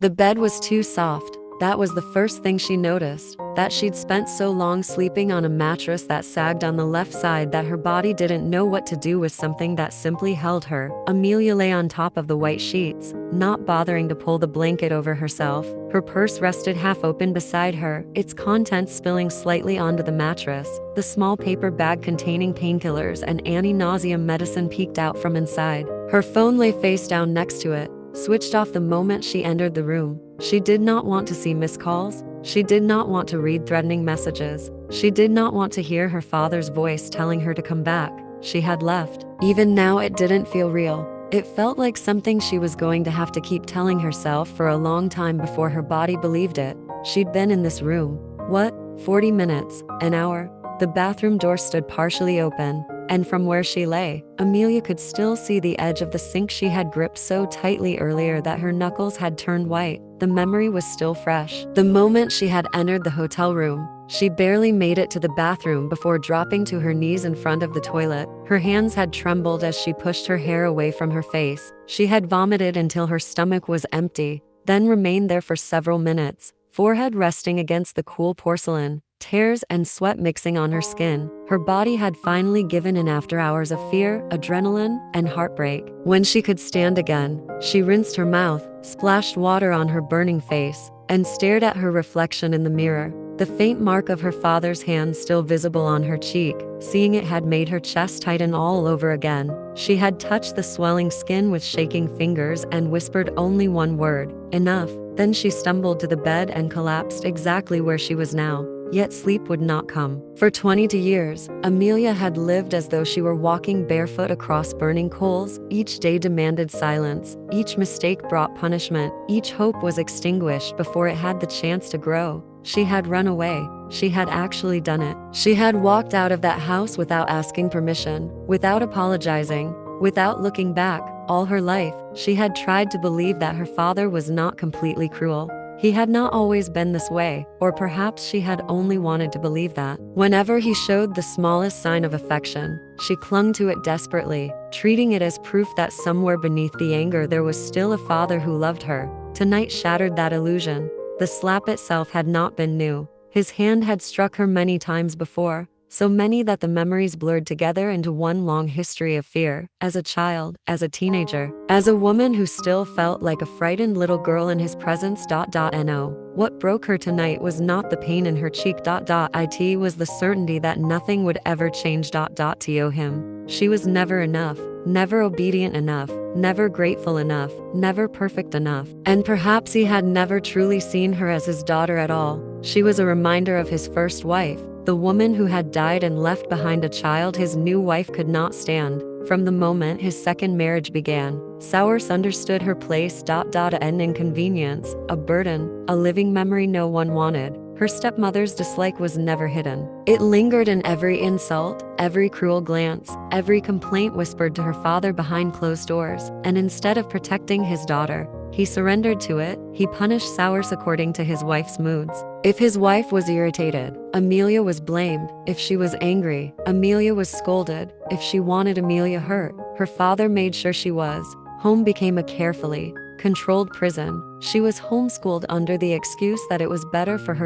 The bed was too soft. That was the first thing she noticed, that she'd spent so long sleeping on a mattress that sagged on the left side that her body didn't know what to do with something that simply held her. Amelia lay on top of the white sheets, not bothering to pull the blanket over herself. Her purse rested half open beside her, its contents spilling slightly onto the mattress. The small paper bag containing painkillers and anti-nausea medicine peeked out from inside. Her phone lay face down next to it, switched off the moment she entered the room. She did not want to see missed calls. She did not want to read threatening messages. She did not want to hear her father's voice telling her to come back. She had left. Even now it didn't feel real. It felt like something she was going to have to keep telling herself for a long time before her body believed it. She'd been in this room. What? 40 minutes? An hour? The bathroom door stood partially open, and from where she lay, Amelia could still see the edge of the sink she had gripped so tightly earlier that her knuckles had turned white. The memory was still fresh. The moment she had entered the hotel room, she barely made it to the bathroom before dropping to her knees in front of the toilet. Her hands had trembled as she pushed her hair away from her face. She had vomited until her stomach was empty, then remained there for several minutes, forehead resting against the cool porcelain, tears and sweat mixing on her skin. Her body had finally given in after hours of fear, adrenaline, and heartbreak. When she could stand again, she rinsed her mouth, splashed water on her burning face, and stared at her reflection in the mirror. The faint mark of her father's hand still visible on her cheek. Seeing it had made her chest tighten all over again. She had touched the swelling skin with shaking fingers and whispered only one word, "Enough." Then she stumbled to the bed and collapsed exactly where she was now. Yet sleep would not come. For 22 years, Amelia had lived as though she were walking barefoot across burning coals. Each day demanded silence. Each mistake brought punishment. Each hope was extinguished before it had the chance to grow. She had run away. She had actually done it. She had walked out of that house without asking permission, without apologizing, without looking back. All her life, she had tried to believe that her father was not completely cruel. He had not always been this way, or perhaps she had only wanted to believe that. Whenever he showed the smallest sign of affection, she clung to it desperately, treating it as proof that somewhere beneath the anger there was still a father who loved her. Tonight shattered that illusion. The slap itself had not been new. His hand had struck her many times before, so many that the memories blurred together into one long history of fear. As a child, as a teenager, as a woman who still felt like a frightened little girl in his presence. No. What broke her tonight was not the pain in her cheek. It was the certainty that nothing would ever change. To him, she was never enough, never obedient enough, never grateful enough, never perfect enough. And perhaps he had never truly seen her as his daughter at all. She was a reminder of his first wife, the woman who had died and left behind a child his new wife could not stand. From the moment his second marriage began, Sowers understood her place. An inconvenience, a burden, a living memory no one wanted. Her stepmother's dislike was never hidden. It lingered in every insult, every cruel glance, every complaint whispered to her father behind closed doors. And instead of protecting his daughter, he surrendered to it. He punished Sowers according to his wife's moods. If his wife was irritated, Amelia was blamed. If she was angry, Amelia was scolded. If she wanted Amelia hurt, her father made sure she was. Home became a carefully controlled prison. She was homeschooled under the excuse that it was better for her.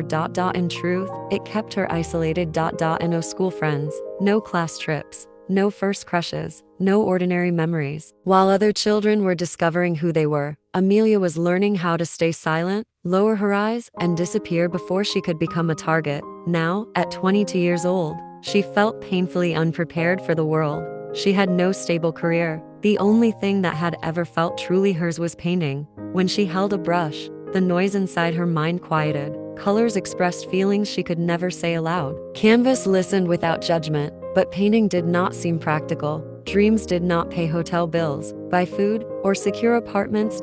In truth, it kept her isolated. No school friends, no class trips, no first crushes, no ordinary memories. While other children were discovering who they were, Amelia was learning how to stay silent, lower her eyes, and disappear before she could become a target. Now, at 22 years old, she felt painfully unprepared for the world. She had no stable career. The only thing that had ever felt truly hers was painting. When she held a brush, the noise inside her mind quieted. Colors expressed feelings she could never say aloud. Canvas listened without judgment, but painting did not seem practical. Dreams did not pay hotel bills, buy food, or secure apartments.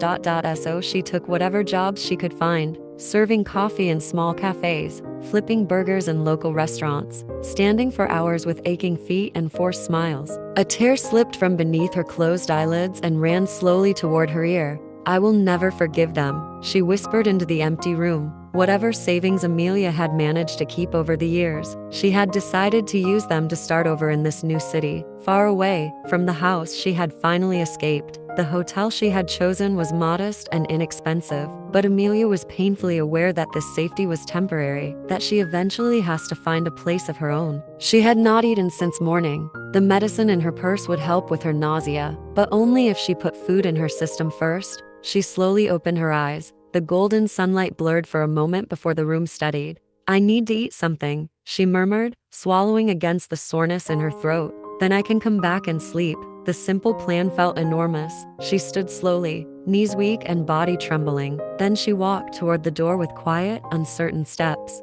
So she took whatever jobs she could find, serving coffee in small cafes, flipping burgers in local restaurants, standing for hours with aching feet and forced smiles. A tear slipped from beneath her closed eyelids and ran slowly toward her ear. "I will never forgive them," she whispered into the empty room. Whatever savings Amelia had managed to keep over the years, she had decided to use them to start over in this new city, far away from the house she had finally escaped. The hotel she had chosen was modest and inexpensive, but Amelia was painfully aware that this safety was temporary, that she eventually has to find a place of her own. She had not eaten since morning. The medicine in her purse would help with her nausea, but only if she put food in her system first. She slowly opened her eyes. The golden sunlight blurred for a moment before the room steadied. "I need to eat something," she murmured, swallowing against the soreness in her throat. "Then I can come back and sleep." The simple plan felt enormous. She stood slowly, knees weak and body trembling. Then she walked toward the door with quiet, uncertain steps.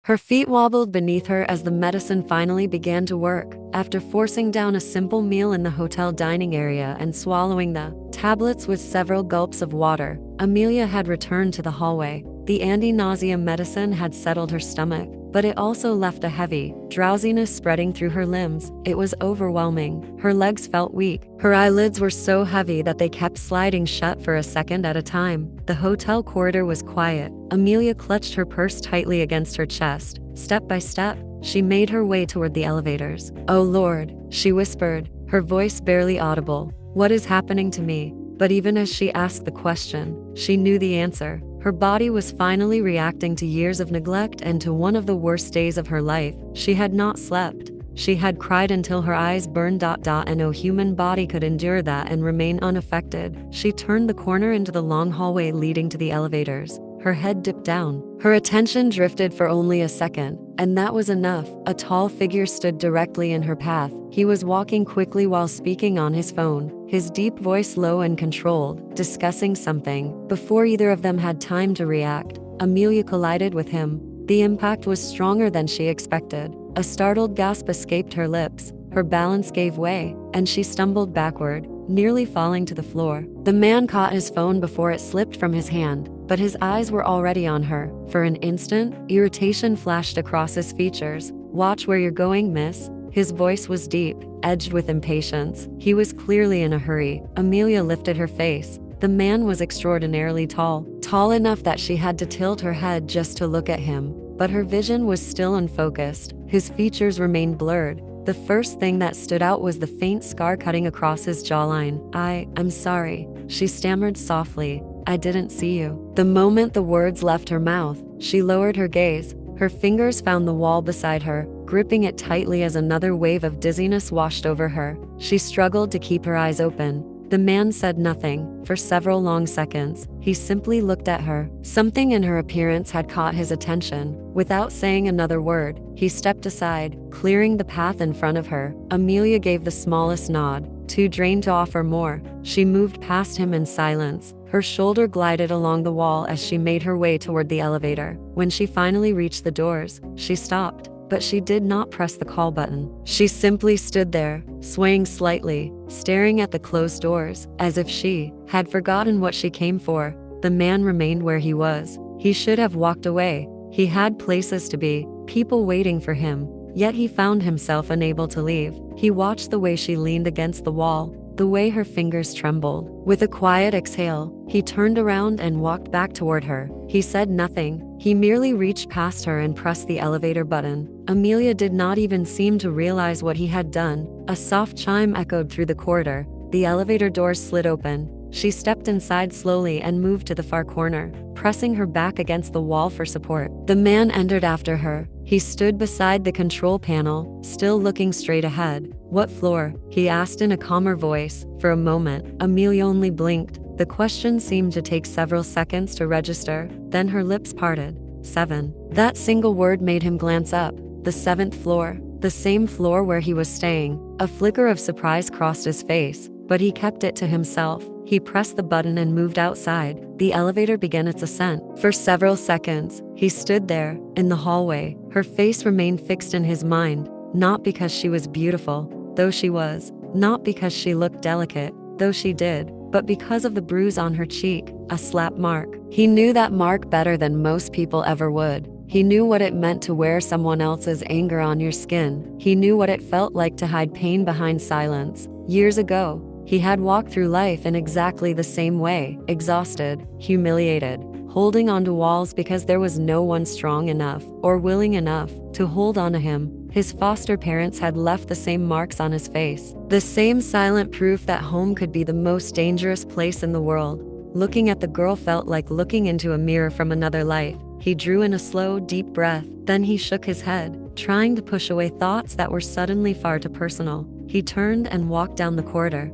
Her feet wobbled beneath her as the medicine finally began to work. After forcing down a simple meal in the hotel dining area and swallowing the tablets with several gulps of water, Amelia had returned to the hallway. The anti-nausea medicine had settled her stomach, but it also left a heavy drowsiness spreading through her limbs. It was overwhelming. Her legs felt weak. Her eyelids were so heavy that they kept sliding shut for a second at a time. The hotel corridor was quiet. Amelia clutched her purse tightly against her chest. Step by step, she made her way toward the elevators. "Oh Lord," she whispered, her voice barely audible. "What is happening to me?" But even as she asked the question, she knew the answer. Her body was finally reacting to years of neglect and to one of the worst days of her life. She had not slept. She had cried until her eyes burned, and no human body could endure that and remain unaffected. She turned the corner into the long hallway leading to the elevators. Her head dipped down. Her attention drifted for only a second, and that was enough. A tall figure stood directly in her path. He was walking quickly while speaking on his phone, his deep voice low and controlled, discussing something. Before either of them had time to react, Amelia collided with him. The impact was stronger than she expected. A startled gasp escaped her lips. Her balance gave way, and she stumbled backward, nearly falling to the floor. The man caught his phone before it slipped from his hand, but his eyes were already on her. For an instant, irritation flashed across his features. "Watch where you're going, miss." His voice was deep, edged with impatience. He was clearly in a hurry. Amelia lifted her face. The man was extraordinarily tall, tall enough that she had to tilt her head just to look at him. But her vision was still unfocused. His features remained blurred. The first thing that stood out was the faint scar cutting across his jawline. I'm sorry," she stammered softly. "I didn't see you." The moment the words left her mouth, she lowered her gaze. Her fingers found the wall beside her, gripping it tightly as another wave of dizziness washed over her. She struggled to keep her eyes open. The man said nothing. For several long seconds, he simply looked at her. Something in her appearance had caught his attention. Without saying another word, he stepped aside, clearing the path in front of her. Amelia gave the smallest nod, too drained to offer more. She moved past him in silence. Her shoulder glided along the wall as she made her way toward the elevator. When she finally reached the doors, she stopped. But she did not press the call button. She simply stood there, swaying slightly, staring at the closed doors, as if she had forgotten what she came for. The man remained where he was. He should have walked away. He had places to be, people waiting for him. Yet he found himself unable to leave. He watched the way she leaned against the wall, the way her fingers trembled. With a quiet exhale, he turned around and walked back toward her. He said nothing. He merely reached past her and pressed the elevator button. Amelia did not even seem to realize what he had done. A soft chime echoed through the corridor. The elevator doors slid open. She stepped inside slowly and moved to the far corner, pressing her back against the wall for support. The man entered after her. He stood beside the control panel, still looking straight ahead. "What floor?" he asked in a calmer voice. For a moment, Amelia only blinked. The question seemed to take several seconds to register. Then her lips parted. 7. That single word made him glance up. The 7th floor. The same floor where he was staying. A flicker of surprise crossed his face, but he kept it to himself. He pressed the button and moved outside. The elevator began its ascent. For several seconds, he stood there, in the hallway. Her face remained fixed in his mind, not because she was beautiful, though she was, not because she looked delicate, though she did, but because of the bruise on her cheek, a slap mark. He knew that mark better than most people ever would. He knew what it meant to wear someone else's anger on your skin. He knew what it felt like to hide pain behind silence. Years ago, he had walked through life in exactly the same way, exhausted, humiliated, holding onto walls because there was no one strong enough or willing enough to hold onto him. His foster parents had left the same marks on his face. The same silent proof that home could be the most dangerous place in the world. Looking at the girl felt like looking into a mirror from another life. He drew in a slow, deep breath. Then he shook his head, trying to push away thoughts that were suddenly far too personal. He turned and walked down the corridor.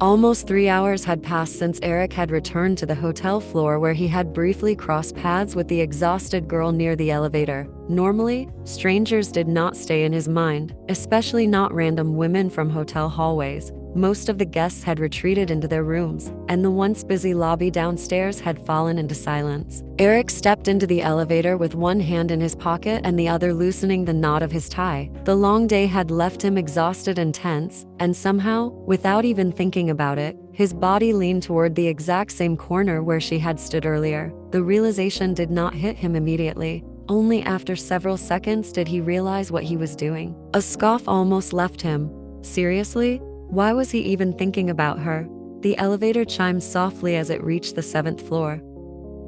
Almost 3 hours had passed since Eric had returned to the hotel floor where he had briefly crossed paths with the exhausted girl near the elevator. Normally, strangers did not stay in his mind, especially not random women from hotel hallways. Most of the guests had retreated into their rooms, and the once busy lobby downstairs had fallen into silence. Eric stepped into the elevator with one hand in his pocket and the other loosening the knot of his tie. The long day had left him exhausted and tense, and somehow, without even thinking about it, his body leaned toward the exact same corner where she had stood earlier. The realization did not hit him immediately. Only after several seconds did he realize what he was doing. A scoff almost left him. Seriously? Why was he even thinking about her? The elevator chimed softly as it reached the 7th floor.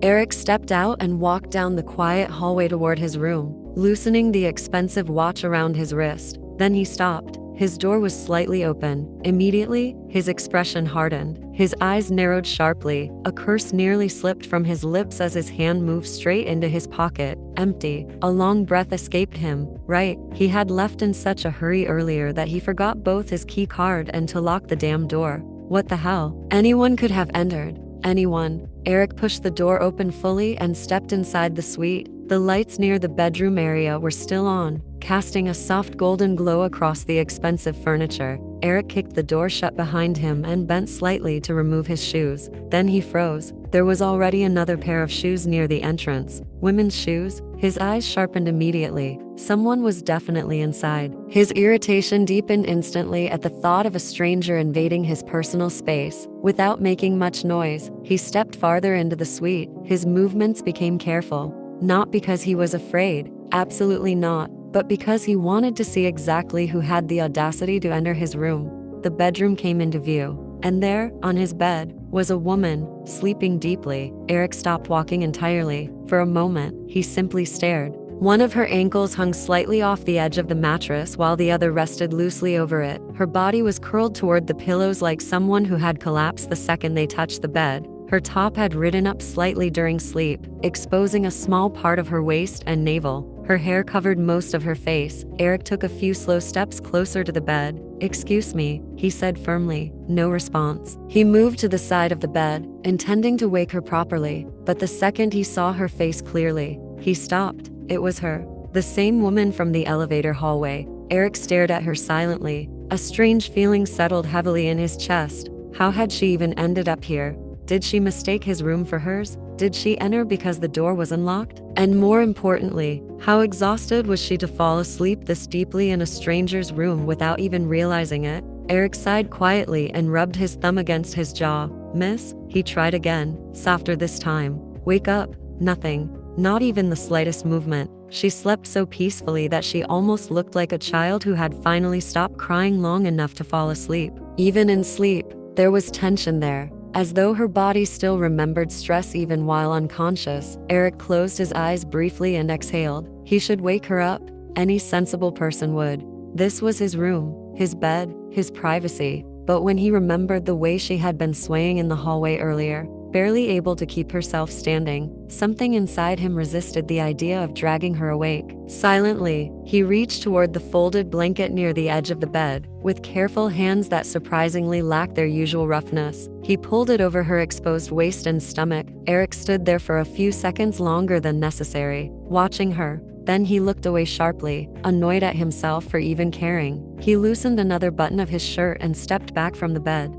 Eric stepped out and walked down the quiet hallway toward his room, loosening the expensive watch around his wrist. Then he stopped. His door was slightly open. Immediately, his expression hardened. His eyes narrowed sharply. A curse nearly slipped from his lips as his hand moved straight into his pocket, empty. A long breath escaped him. Right, he had left in such a hurry earlier that he forgot both his key card and to lock the damn door. What the hell? Anyone could have entered. Anyone. Eric pushed the door open fully and stepped inside the suite. The lights near the bedroom area were still on, casting a soft golden glow across the expensive furniture. Eric kicked the door shut behind him and bent slightly to remove his shoes. Then he froze. There was already another pair of shoes near the entrance. Women's shoes? His eyes sharpened immediately. Someone was definitely inside. His irritation deepened instantly at the thought of a stranger invading his personal space. Without making much noise, he stepped farther into the suite. His movements became careful. Not because he was afraid, absolutely not, but because he wanted to see exactly who had the audacity to enter his room. The bedroom came into view, and there, on his bed, was a woman, sleeping deeply. Eric stopped walking entirely. For a moment, he simply stared. One of her ankles hung slightly off the edge of the mattress while the other rested loosely over it. Her body was curled toward the pillows like someone who had collapsed the second they touched the bed. Her top had ridden up slightly during sleep, exposing a small part of her waist and navel. Her hair covered most of her face. Eric took a few slow steps closer to the bed. "Excuse me," he said firmly. No response. He moved to the side of the bed, intending to wake her properly, but the second he saw her face clearly, he stopped. It was her. The same woman from the elevator hallway. Eric stared at her silently. A strange feeling settled heavily in his chest. How had she even ended up here? Did she mistake his room for hers? Did she enter because the door was unlocked? And more importantly, how exhausted was she to fall asleep this deeply in a stranger's room without even realizing it? Eric sighed quietly and rubbed his thumb against his jaw. "Miss?" He tried again, softer this time. "Wake up." Nothing. Not even the slightest movement. She slept so peacefully that she almost looked like a child who had finally stopped crying long enough to fall asleep. Even in sleep, there was tension there. As though her body still remembered stress even while unconscious. Eric closed his eyes briefly and exhaled. He should wake her up. Any sensible person would. This was his room, his bed, his privacy. But when he remembered the way she had been swaying in the hallway earlier, barely able to keep herself standing, something inside him resisted the idea of dragging her awake. Silently, he reached toward the folded blanket near the edge of the bed. With careful hands that surprisingly lacked their usual roughness, he pulled it over her exposed waist and stomach. Eric stood there for a few seconds longer than necessary, watching her. Then he looked away sharply, annoyed at himself for even caring. He loosened another button of his shirt and stepped back from the bed.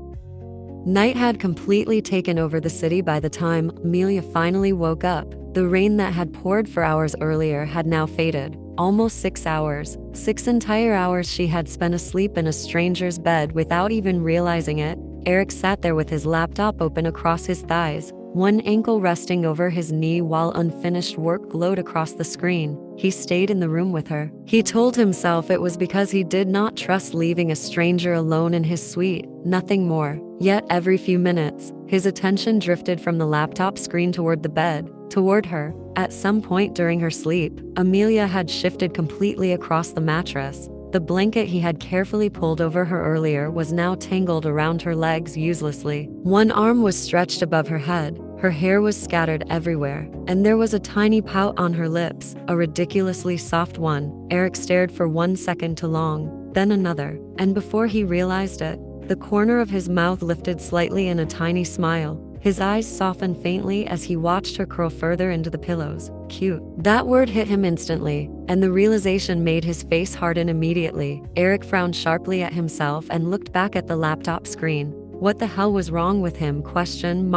Night had completely taken over the city by the time Amelia finally woke up. The rain that had poured for hours earlier had now faded. Almost 6 hours. 6 entire hours she had spent asleep in a stranger's bed without even realizing it. Eric sat there with his laptop open across his thighs, one ankle resting over his knee while unfinished work glowed across the screen. He stayed in the room with her. He told himself it was because he did not trust leaving a stranger alone in his suite, nothing more. Yet every few minutes, his attention drifted from the laptop screen toward the bed, toward her. At some point during her sleep, Amelia had shifted completely across the mattress. The blanket he had carefully pulled over her earlier was now tangled around her legs uselessly. One arm was stretched above her head, her hair was scattered everywhere, and there was a tiny pout on her lips, a ridiculously soft one. Eric stared for 1 second too long, then another, and before he realized it, the corner of his mouth lifted slightly in a tiny smile. His eyes softened faintly as he watched her curl further into the pillows. Cute. That word hit him instantly, and the realization made his face harden immediately. Eric frowned sharply at himself and looked back at the laptop screen. What the hell was wrong with him? Smiling ?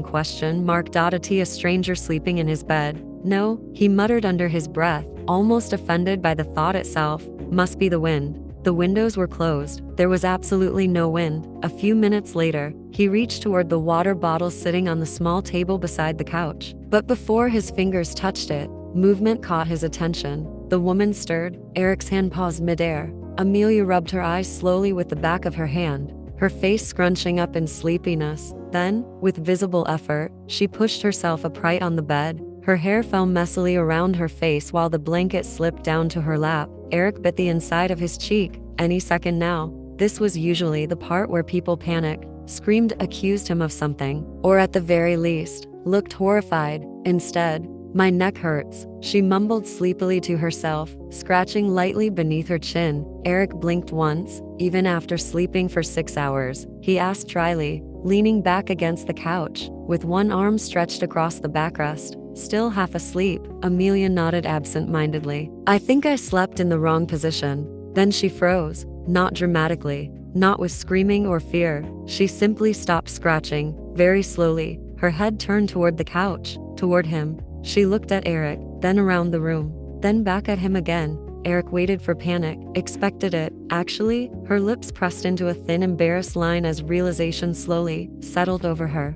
A stranger sleeping in his bed. No, he muttered under his breath, almost offended by the thought itself. Must be the wind. The windows were closed. There was absolutely no wind. A few minutes later, he reached toward the water bottle sitting on the small table beside the couch. But before his fingers touched it, movement caught his attention. The woman stirred. Eric's hand paused midair. Amelia rubbed her eyes slowly with the back of her hand, her face scrunching up in sleepiness. Then, with visible effort, she pushed herself upright on the bed. Her hair fell messily around her face while the blanket slipped down to her lap. Eric bit the inside of his cheek. Any second now. This was usually the part where people panicked, screamed, accused him of something, or at the very least, looked horrified. Instead, my neck hurts, she mumbled sleepily to herself, scratching lightly beneath her chin. Eric blinked once, even after sleeping for 6 hours. He asked dryly, leaning back against the couch, with one arm stretched across the backrest. Still half asleep, Amelia nodded absent-mindedly. I think I slept in the wrong position. Then she froze, not dramatically, not with screaming or fear. She simply stopped scratching, very slowly, her head turned toward the couch, toward him. She looked at Eric, then around the room, then back at him again. Eric waited for panic, expected it. Actually, her lips pressed into a thin, embarrassed line as realization slowly settled over her.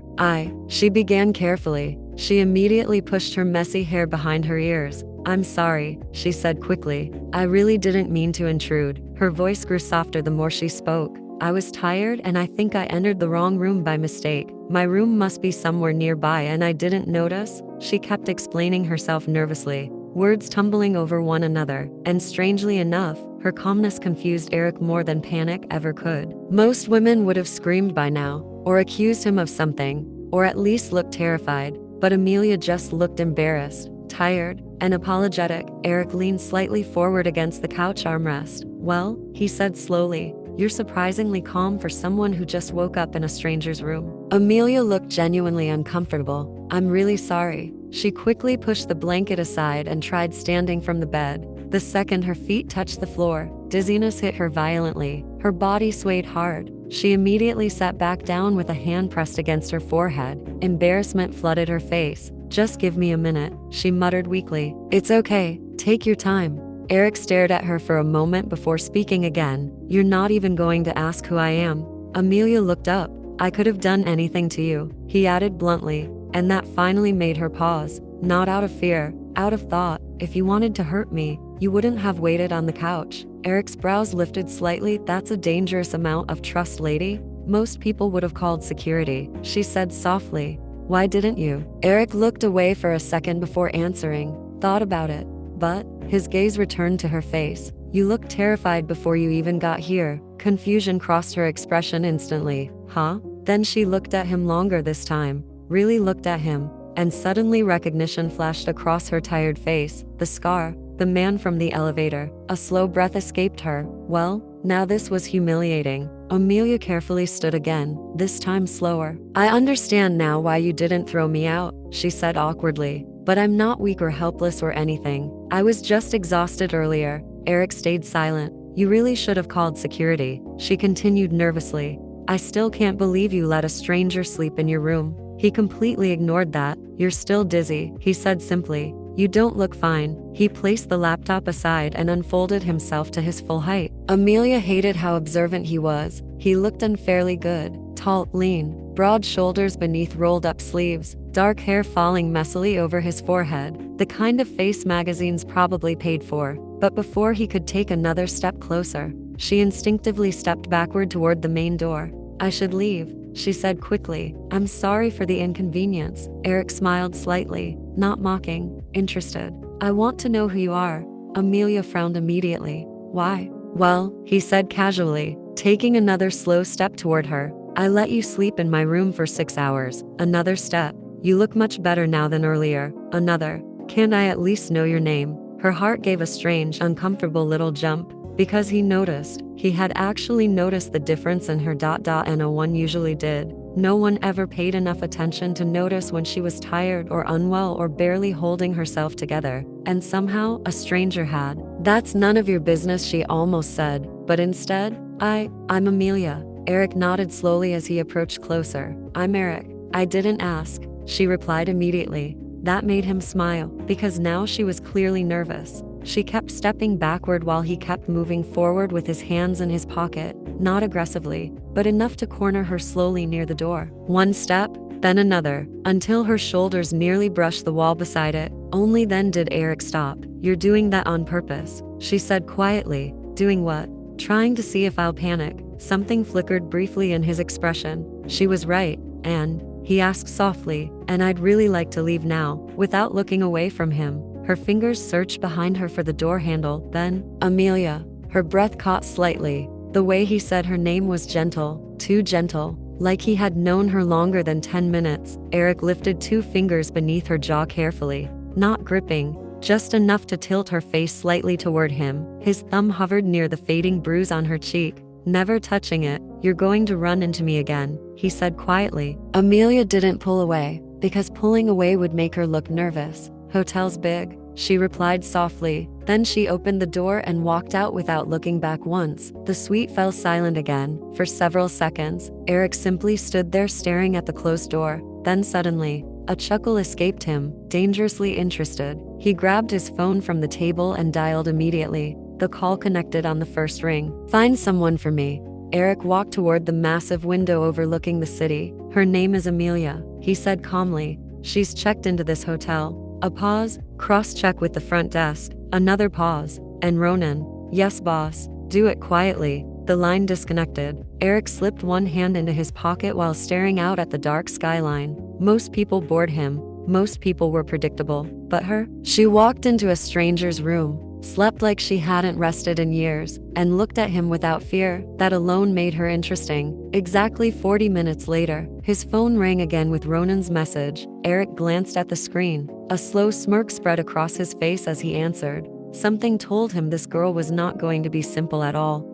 She began carefully. She immediately pushed her messy hair behind her ears. I'm sorry, she said quickly. I really didn't mean to intrude. Her voice grew softer the more she spoke. I was tired and I think I entered the wrong room by mistake. My room must be somewhere nearby and I didn't notice. She kept explaining herself nervously, words tumbling over one another, and strangely enough, her calmness confused Eric more than panic ever could. Most women would have screamed by now, or accused him of something, or at least looked terrified, but Amelia just looked embarrassed, tired, and apologetic. Eric leaned slightly forward against the couch armrest. Well, he said slowly, you're surprisingly calm for someone who just woke up in a stranger's room. Amelia looked genuinely uncomfortable. I'm really sorry. She quickly pushed the blanket aside and tried standing from the bed. The second her feet touched the floor, dizziness hit her violently. Her body swayed hard. She immediately sat back down with a hand pressed against her forehead. Embarrassment flooded her face. Just give me a minute, she muttered weakly. It's okay, take your time. Eric stared at her for a moment before speaking again. You're not even going to ask who I am. Amelia looked up. I could have done anything to you, he added bluntly, and that finally made her pause. Not out of fear, out of thought. If you wanted to hurt me, you wouldn't have waited on the couch. Eric's brows lifted slightly. That's a dangerous amount of trust, lady. Most people would have called security, she said softly. Why didn't you? Eric looked away for a second before answering, thought about it. But, his gaze returned to her face. You looked terrified before you even got here. Confusion crossed her expression instantly. Huh? Then she looked at him longer this time, really looked at him, and suddenly recognition flashed across her tired face. The scar, the man from the elevator. A slow breath escaped her. Well, now this was humiliating. Amelia carefully stood again, this time slower. I understand now why you didn't throw me out, she said awkwardly. But I'm not weak or helpless or anything. I was just exhausted earlier. Eric stayed silent. You really should have called security, she continued nervously. I still can't believe you let a stranger sleep in your room. He completely ignored that. You're still dizzy, he said simply. You don't look fine. He placed the laptop aside and unfolded himself to his full height. Amelia hated how observant he was. He looked unfairly good. Tall, lean, broad shoulders beneath rolled up sleeves, dark hair falling messily over his forehead. The kind of face magazines probably paid for. But before he could take another step closer, she instinctively stepped backward toward the main door. I should leave, she said quickly. I'm sorry for the inconvenience. Eric smiled slightly, not mocking, interested. I want to know who you are. Amelia frowned immediately. Why? Well, he said casually, taking another slow step toward her. I let you sleep in my room for 6 hours. Another step. You look much better now than earlier. Another. Can I at least know your name? Her heart gave a strange, uncomfortable little jump, because he noticed. He had actually noticed the difference in her and no one usually did. No one ever paid enough attention to notice when she was tired or unwell or barely holding herself together. And somehow, a stranger had. That's none of your business, she almost said. But instead, I'm Amelia. Eric nodded slowly as he approached closer. I'm Eric. I didn't ask, she replied immediately. That made him smile, because now she was clearly nervous. She kept stepping backward while he kept moving forward with his hands in his pocket, not aggressively, but enough to corner her slowly near the door. One step, then another, until her shoulders nearly brushed the wall beside it. Only then did Eric stop. You're doing that on purpose, she said quietly. Doing what? Trying to see if I'll panic. Something flickered briefly in his expression. She was right, and he asked softly, and I'd really like to leave now. Without looking away from him, her fingers searched behind her for the door handle. Then, Amelia. Her breath caught slightly. The way he said her name was gentle, too gentle, like he had known her longer than 10 minutes. Eric lifted 2 fingers beneath her jaw carefully, not gripping, just enough to tilt her face slightly toward him. His thumb hovered near the fading bruise on her cheek, never touching it. You're going to run into me again, he said quietly. Amelia didn't pull away, because pulling away would make her look nervous. Hotel's big, she replied softly. Then she opened the door and walked out without looking back once. The suite fell silent again. For several seconds, Eric simply stood there staring at the closed door. Then suddenly, a chuckle escaped him, dangerously interested. He grabbed his phone from the table and dialed immediately. The call connected on the first ring. Find someone for me. Eric walked toward the massive window overlooking the city. Her name is Amelia, he said calmly. She's checked into this hotel. A pause, cross-check with the front desk. Another pause. And Ronan. Yes, boss. Do it quietly. The line disconnected. Eric slipped one hand into his pocket while staring out at the dark skyline. Most people bored him. Most people were predictable. But her? She walked into a stranger's room, slept like she hadn't rested in years, and looked at him without fear. That alone made her interesting. Exactly 40 minutes later, his phone rang again with Ronan's message. Eric glanced at the screen. A slow smirk spread across his face as he answered. Something told him this girl was not going to be simple at all.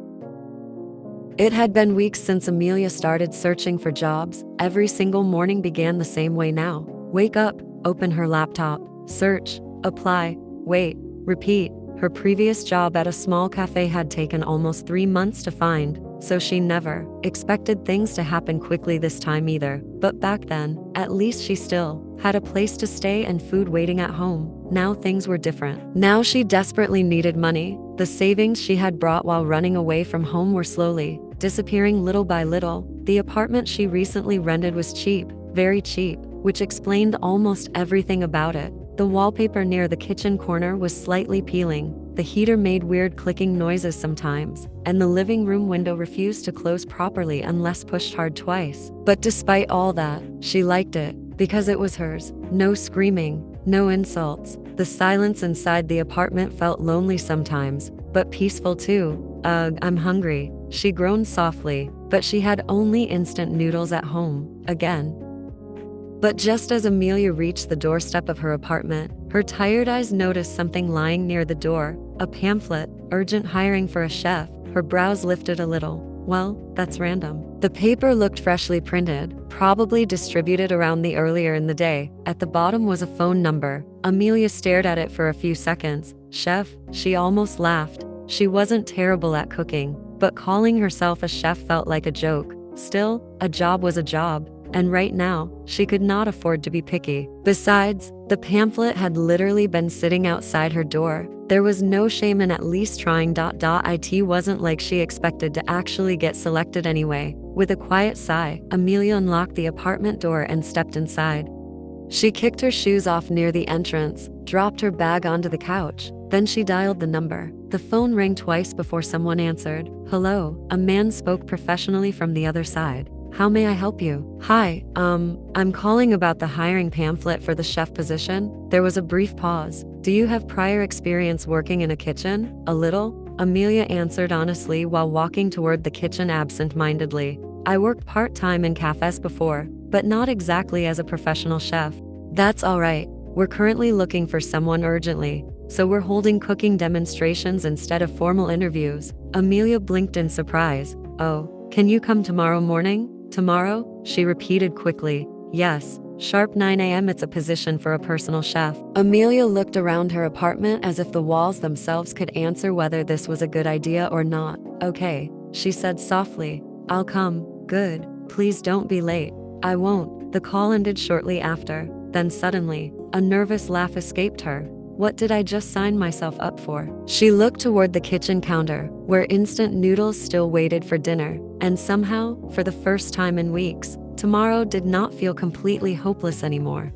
It had been weeks since Amelia started searching for jobs. Every single morning began the same way now. Wake up, open her laptop, search, apply, wait, repeat. Her previous job at a small cafe had taken almost 3 months to find, so she never expected things to happen quickly this time either. But back then, at least she still had a place to stay and food waiting at home. Now things were different. Now she desperately needed money. The savings she had brought while running away from home were slowly disappearing little by little. The apartment she recently rented was cheap, very cheap, which explained almost everything about it. The wallpaper near the kitchen corner was slightly peeling, the heater made weird clicking noises sometimes, and the living room window refused to close properly unless pushed hard twice. But despite all that, she liked it, because it was hers. No screaming, no insults. The silence inside the apartment felt lonely sometimes, but peaceful too. Ugh, I'm hungry, she groaned softly, but she had only instant noodles at home, again. But just as Amelia reached the doorstep of her apartment, her tired eyes noticed something lying near the door, a pamphlet, urgent hiring for a chef. Her brows lifted a little. Well, that's random. The paper looked freshly printed, probably distributed around the earlier in the day. At the bottom was a phone number. Amelia stared at it for a few seconds. Chef, she almost laughed. She wasn't terrible at cooking, but calling herself a chef felt like a joke. Still, a job was a job. And right now, she could not afford to be picky. Besides, the pamphlet had literally been sitting outside her door. There was no shame in at least trying. It wasn't like she expected to actually get selected anyway. With a quiet sigh, Amelia unlocked the apartment door and stepped inside. She kicked her shoes off near the entrance, dropped her bag onto the couch. Then she dialed the number. The phone rang twice before someone answered. Hello, a man spoke professionally from the other side. How may I help you? Hi, I'm calling about the hiring pamphlet for the chef position. There was a brief pause. Do you have prior experience working in a kitchen? A little. Amelia answered honestly while walking toward the kitchen absent-mindedly. I worked part-time in cafes before, but not exactly as a professional chef. That's alright. We're currently looking for someone urgently, so we're holding cooking demonstrations instead of formal interviews. Amelia blinked in surprise. Oh, can you come tomorrow morning? Tomorrow? She repeated quickly. Yes, sharp 9 a.m. It's a position for a personal chef. Amelia looked around her apartment as if the walls themselves could answer whether this was a good idea or not. Okay, she said softly. I'll come. Good. Please don't be late. I won't. The call ended shortly after. Then suddenly, a nervous laugh escaped her. What did I just sign myself up for? She looked toward the kitchen counter, where instant noodles still waited for dinner, and somehow, for the first time in weeks, tomorrow did not feel completely hopeless anymore.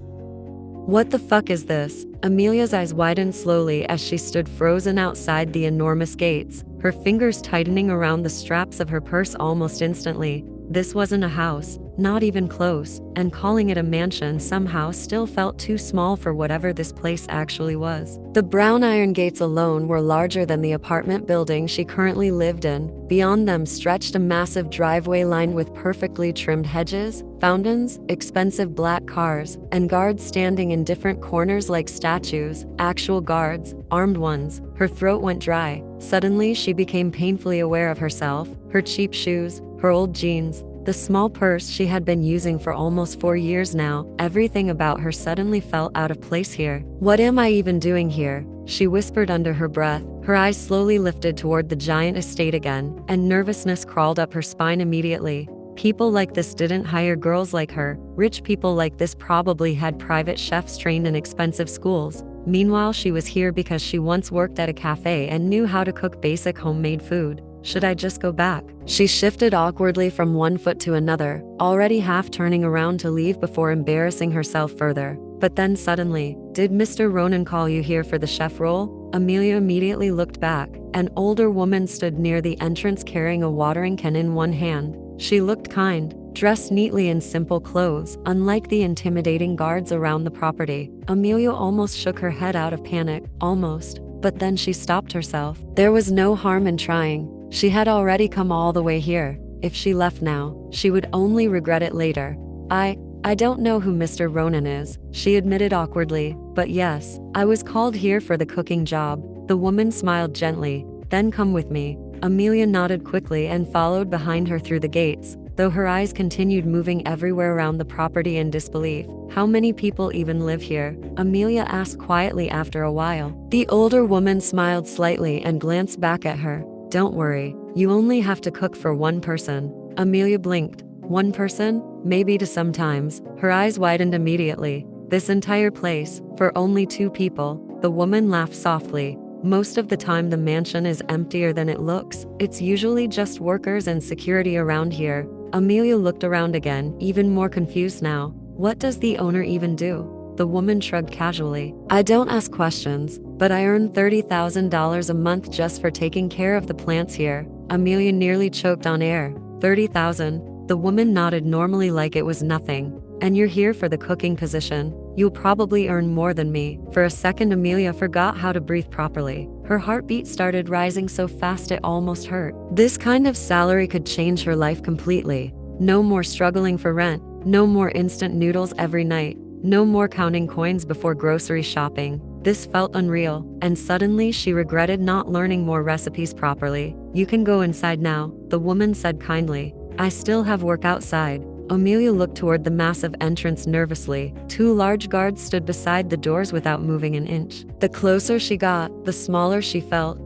What the fuck is this? Amelia's eyes widened slowly as she stood frozen outside the enormous gates, her fingers tightening around the straps of her purse almost instantly. This wasn't a house, not even close, and calling it a mansion somehow still felt too small for whatever this place actually was. The brown iron gates alone were larger than the apartment building she currently lived in. Beyond them stretched a massive driveway lined with perfectly trimmed hedges, fountains, expensive black cars, and guards standing in different corners like statues, actual guards, armed ones. Her throat went dry. Suddenly she became painfully aware of herself, her cheap shoes, her old jeans, the small purse she had been using for almost 4 years now. Everything about her suddenly felt out of place here. What am I even doing here? She whispered under her breath. Her eyes slowly lifted toward the giant estate again, and nervousness crawled up her spine immediately. People like this didn't hire girls like her. Rich people like this probably had private chefs trained in expensive schools. Meanwhile, she was here because she once worked at a cafe and knew how to cook basic homemade food. Should I just go back? She shifted awkwardly from one foot to another, already half turning around to leave before embarrassing herself further. But then suddenly, did Mr. Ronan call you here for the chef role? Amelia immediately looked back. An older woman stood near the entrance carrying a watering can in one hand. She looked kind, dressed neatly in simple clothes, unlike the intimidating guards around the property. Amelia almost shook her head out of panic, almost. But then she stopped herself. There was no harm in trying. She had already come all the way here. If she left now, she would only regret it later. I don't know who Mr. Ronan is, she admitted awkwardly, but yes, I was called here for the cooking job. The woman smiled gently. Then come with me. Amelia nodded quickly and followed behind her through the gates, though her eyes continued moving everywhere around the property in disbelief. How many people even live here? Amelia asked quietly after a while. The older woman smiled slightly and glanced back at her. Don't worry, you only have to cook for one person. Amelia blinked. One person? Maybe to sometimes. Her eyes widened immediately. This entire place, for only 2 people. The woman laughed softly. Most of the time the mansion is emptier than it looks. It's usually just workers and security around here. Amelia looked around again, even more confused now. What does the owner even do? The woman shrugged casually. I don't ask questions, but I earn $30,000 a month just for taking care of the plants here. Amelia nearly choked on air. 30,000. The woman nodded normally like it was nothing. And you're here for the cooking position. You'll probably earn more than me. For a second, Amelia forgot how to breathe properly. Her heartbeat started rising so fast it almost hurt. This kind of salary could change her life completely. No more struggling for rent. No more instant noodles every night. No more counting coins before grocery shopping. This felt unreal, and suddenly she regretted not learning more recipes properly. You can go inside now, the woman said kindly. I still have work outside. Amelia looked toward the massive entrance nervously. 2 large guards stood beside the doors without moving an inch. The closer she got, the smaller she felt.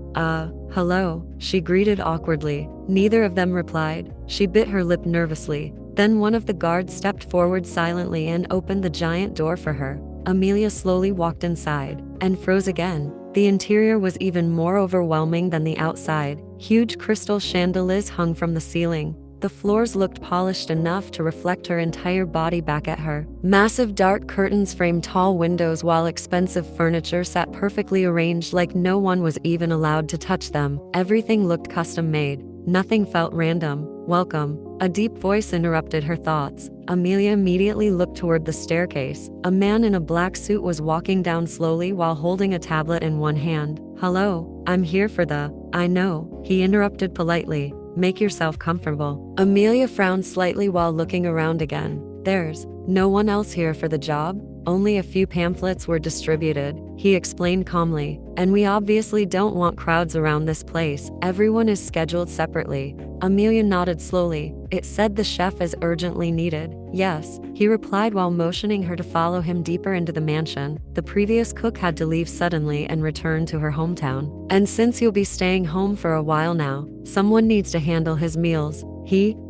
Hello, she greeted awkwardly. Neither of them replied. She bit her lip nervously. Then one of the guards stepped forward silently and opened the giant door for her. Amelia slowly walked inside, and froze again. The interior was even more overwhelming than the outside. Huge crystal chandeliers hung from the ceiling. The floors looked polished enough to reflect her entire body back at her. Massive dark curtains framed tall windows while expensive furniture sat perfectly arranged like no one was even allowed to touch them. Everything looked custom-made. Nothing felt random. welcome." A deep voice interrupted her thoughts. Amelia immediately looked toward the staircase. A man in a black suit was walking down slowly while holding a tablet in one hand. "Hello, I'm here for the—" "I know," he interrupted politely. "Make yourself comfortable." Amelia frowned slightly while looking around again. "There's no one else here for the job? Only a few pamphlets were distributed," he explained calmly. "And we obviously don't want crowds around this place. Everyone is scheduled separately." Amelia nodded slowly. "It said the chef is urgently needed." "Yes," he replied while motioning her to follow him deeper into the mansion. "The previous cook had to leave suddenly and return to her hometown. And since you'll be staying home for a while now, someone needs to handle his meals."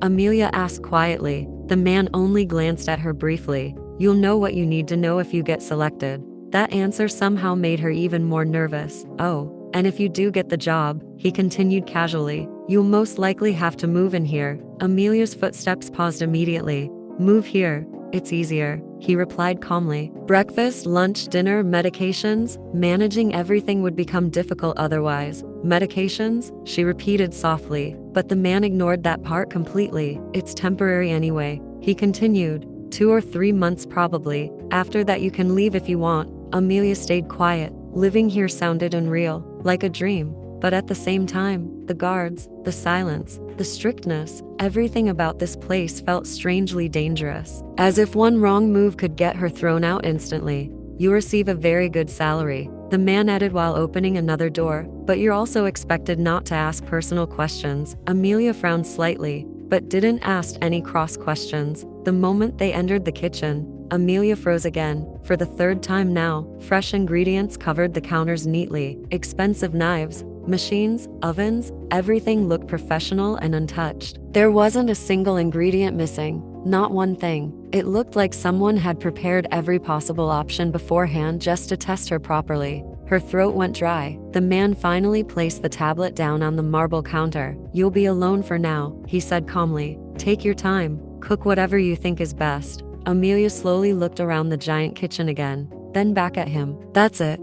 Amelia asked quietly. The man only glanced at her briefly. "You'll know what you need to know if you get selected." That answer somehow made her even more nervous. "Oh, and if you do get the job," he continued casually, "you'll most likely have to move in here." Amelia's footsteps paused immediately. "Move here? It's easier," he replied calmly. "Breakfast, lunch, dinner, medications, managing everything would become difficult otherwise." "Medications?" she repeated softly, but the man ignored that part completely. "It's temporary anyway," he continued. 2 or 3 months probably. After that you can leave if you want." Amelia stayed quiet. Living here sounded unreal, like a dream. But at the same time, the guards, the silence, the strictness, everything about this place felt strangely dangerous. As if one wrong move could get her thrown out instantly. "You receive a very good salary," the man added while opening another door, "but you're also expected not to ask personal questions." Amelia frowned slightly, but didn't ask any cross questions. The moment they entered the kitchen, Amelia froze again. For the third time now, fresh ingredients covered the counters neatly. Expensive knives, machines, ovens, everything looked professional and untouched. There wasn't a single ingredient missing, not one thing. It looked like someone had prepared every possible option beforehand just to test her properly. Her throat went dry. The man finally placed the tablet down on the marble counter. "You'll be alone for now," he said calmly. "Take your time. Cook whatever you think is best." Amelia slowly looked around the giant kitchen again, then back at him. That's it.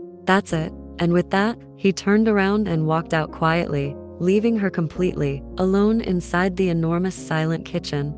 And with that, he turned around and walked out quietly, leaving her completely alone inside the enormous silent kitchen.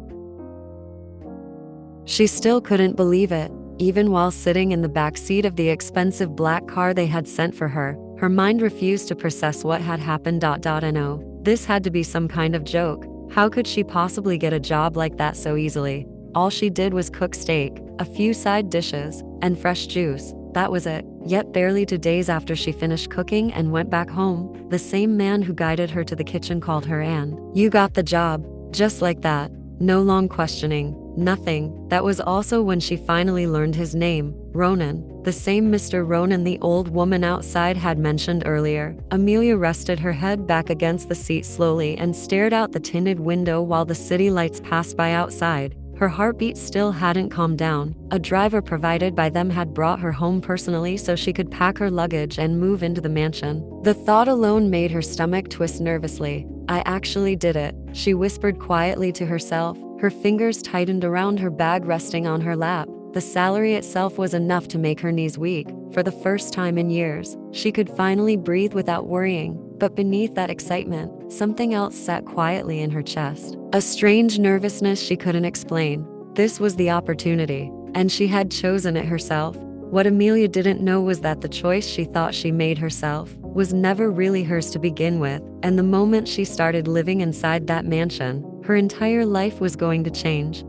She still couldn't believe it. Even while sitting in the back seat of the expensive black car they had sent for her, her mind refused to process what had happened. No, this had to be some kind of joke. How could she possibly get a job like that so easily? All she did was cook steak, a few side dishes, and fresh juice. That was it. Yet barely 2 days after she finished cooking and went back home, the same man who guided her to the kitchen called her and "You got the job." Just like that. No long questioning. Nothing. That was also when she finally learned his name, Ronan. The same Mr. Ronan the old woman outside had mentioned earlier. Amelia rested her head back against the seat slowly and stared out the tinted window while the city lights passed by outside. Her heartbeat still hadn't calmed down. A driver provided by them had brought her home personally so she could pack her luggage and move into the mansion. The thought alone made her stomach twist nervously. "I actually did it," she whispered quietly to herself. Her fingers tightened around her bag resting on her lap. The salary itself was enough to make her knees weak. For the first time in years, she could finally breathe without worrying. But beneath that excitement, something else sat quietly in her chest. A strange nervousness she couldn't explain. This was the opportunity, and she had chosen it herself. What Amelia didn't know was that the choice she thought she made herself was never really hers to begin with, and the moment she started living inside that mansion, her entire life was going to change.